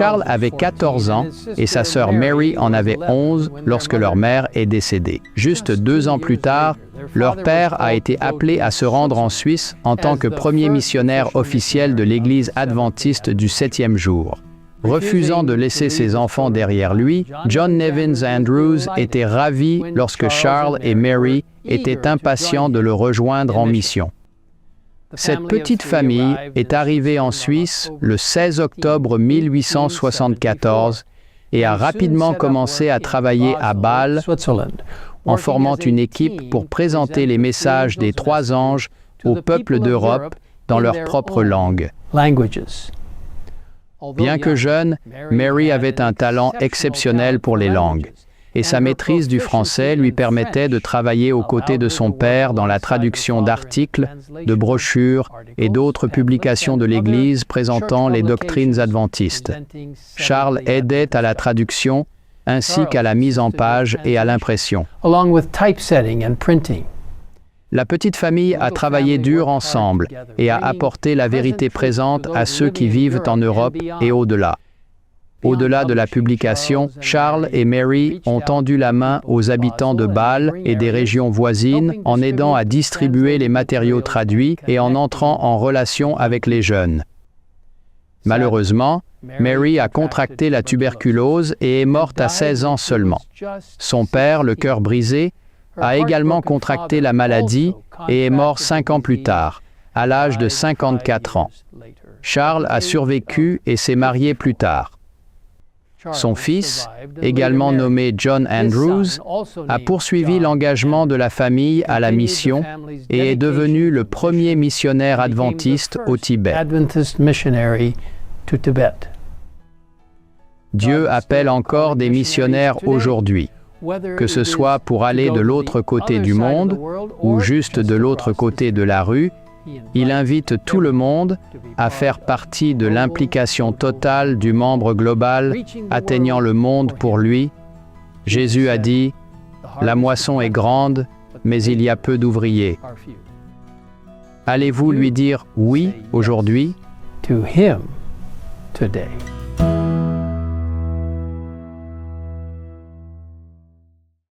Charles avait 14 ans et sa sœur Mary en avait 11 lorsque leur mère est décédée. Juste 2 ans plus tard, leur père a été appelé à se rendre en Suisse en tant que premier missionnaire officiel de l'Église adventiste du 7e jour. Refusant de laisser ses enfants derrière lui, John Nevins Andrews était ravi lorsque Charles et Mary étaient impatients de le rejoindre en mission. Cette petite famille est arrivée en Suisse le 16 octobre 1874 et a rapidement commencé à travailler à Bâle en formant une équipe pour présenter les messages des 3 anges aux peuples d'Europe dans leur propre langue. Bien que jeune, Mary avait un talent exceptionnel pour les langues, et sa maîtrise du français lui permettait de travailler aux côtés de son père dans la traduction d'articles, de brochures et d'autres publications de l'Église présentant les doctrines adventistes. Charles aidait à la traduction ainsi qu'à la mise en page et à l'impression. La petite famille a travaillé dur ensemble et a apporté la vérité présente à ceux qui vivent en Europe et au-delà. Au-delà de la publication, Charles et Mary ont tendu la main aux habitants de Bâle et des régions voisines en aidant à distribuer les matériaux traduits et en entrant en relation avec les jeunes. Malheureusement, Mary a contracté la tuberculose et est morte à 16 ans seulement. Son père, le cœur brisé, a également contracté la maladie et est mort 5 ans plus tard, à l'âge de 54 ans. Charles a survécu et s'est marié plus tard. Son fils, également nommé John Andrews, a poursuivi l'engagement de la famille à la mission et est devenu le premier missionnaire adventiste au Tibet. Dieu appelle encore des missionnaires aujourd'hui, que ce soit pour aller de l'autre côté du monde ou juste de l'autre côté de la rue. Il invite tout le monde à faire partie de l'implication totale du membre global atteignant le monde pour lui. Jésus a dit, « La moisson est grande, mais il y a peu d'ouvriers. » Allez-vous lui dire « oui » aujourd'hui? To him today.